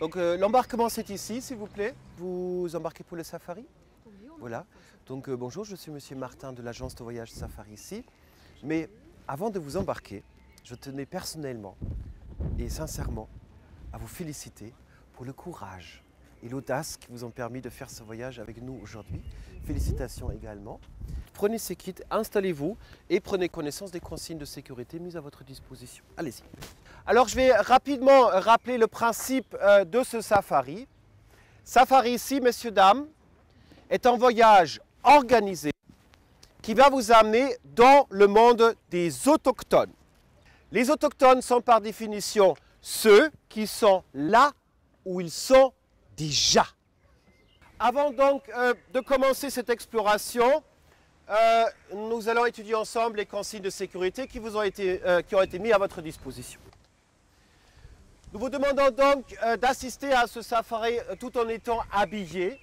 Donc l'embarquement c'est ici, s'il vous plaît. Vous embarquez pour le safari? Voilà. Donc bonjour, je suis Monsieur Martin de l'agence de voyage Safari ici. Mais avant de vous embarquer, je tenais personnellement et sincèrement à vous féliciter pour le courage et l'audace qui vous ont permis de faire ce voyage avec nous aujourd'hui. Félicitations également. Prenez ces kits, installez-vous et prenez connaissance des consignes de sécurité mises à votre disposition. Allez-y. Alors je vais rapidement rappeler le principe de ce safari. Safari ici, messieurs, dames, est un voyage organisé qui va vous amener dans le monde des autochtones. Les autochtones sont par définition ceux qui sont là où ils sont déjà. Avant donc de commencer cette exploration, nous allons étudier ensemble les consignes de sécurité qui ont été mises à votre disposition. Nous vous demandons donc d'assister à ce safari tout en étant habillé.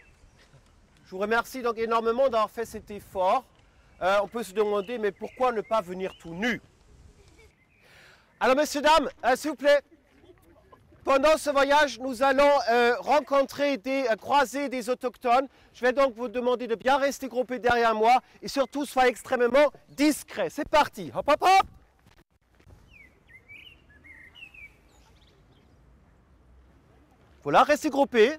Je vous remercie donc énormément d'avoir fait cet effort. On peut se demander, mais pourquoi ne pas venir tout nu? Alors, messieurs, dames, s'il vous plaît, pendant ce voyage, nous allons croiser des autochtones. Je vais donc vous demander de bien rester groupés derrière moi et surtout, soyez extrêmement discrets. C'est parti. Hop, hop, hop. Voilà, restez groupés.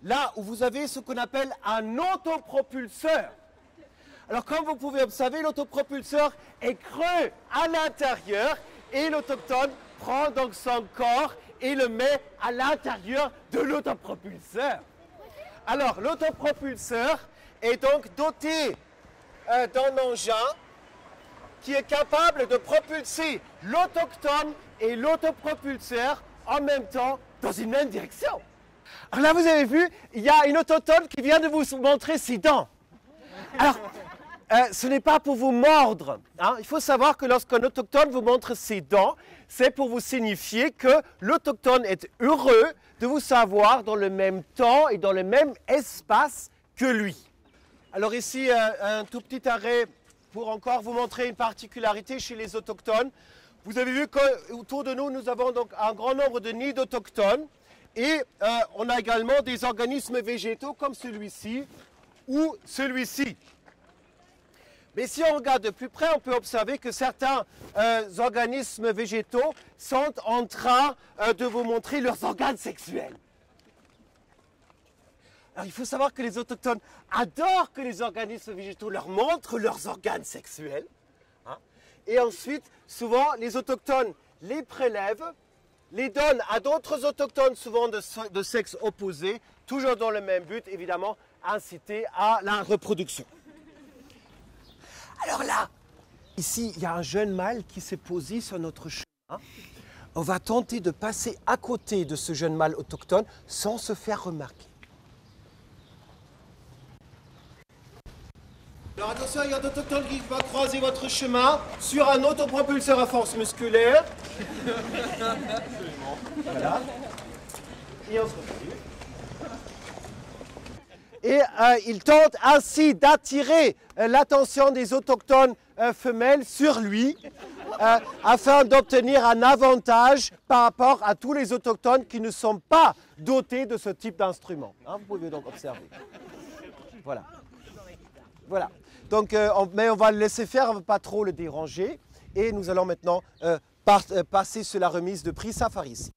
Là où vous avez ce qu'on appelle un autopropulseur. Alors comme vous pouvez observer, l'autopropulseur est creux à l'intérieur et l'autochtone prend donc son corps et le met à l'intérieur de l'autopropulseur. Alors l'autopropulseur est donc doté d'un engin qui est capable de propulser l'autochtone et l'autopropulseur en même temps dans une même direction. Alors là, vous avez vu, il y a une autochtone qui vient de vous montrer ses dents. Alors, ce n'est pas pour vous mordre. Hein. Il faut savoir que lorsqu'un autochtone vous montre ses dents, c'est pour vous signifier que l'autochtone est heureux de vous savoir dans le même temps et dans le même espace que lui. Alors ici, un tout petit arrêt pour encore vous montrer une particularité chez les autochtones. Vous avez vu qu'autour de nous, nous avons donc un grand nombre de nids d'autochtones. Et on a également des organismes végétaux comme celui-ci ou celui-ci. Mais si on regarde de plus près, on peut observer que certains organismes végétaux sont en train de vous montrer leurs organes sexuels. Alors il faut savoir que les autochtones adorent que les organismes végétaux leur montrent leurs organes sexuels. Hein. Et ensuite, souvent, les autochtones les prélèvent, les donnent à d'autres autochtones, souvent de sexe opposé, toujours dans le même but, évidemment, inciter à la reproduction. Alors là, ici, il y a un jeune mâle qui s'est posé sur notre chemin. On va tenter de passer à côté de ce jeune mâle autochtone sans se faire remarquer. Alors attention, il y a un autochtone qui va croiser votre chemin sur un autopropulseur à force musculaire. Voilà. Et on se retrouve. Et il tente ainsi d'attirer l'attention des autochtones femelles sur lui afin d'obtenir un avantage par rapport à tous les autochtones qui ne sont pas dotés de ce type d'instrument. Hein, vous pouvez donc observer. Voilà. Voilà. Donc, mais on va le laisser faire, on ne va pas trop le déranger. Et nous allons maintenant passer sur la remise de prix Safari ici.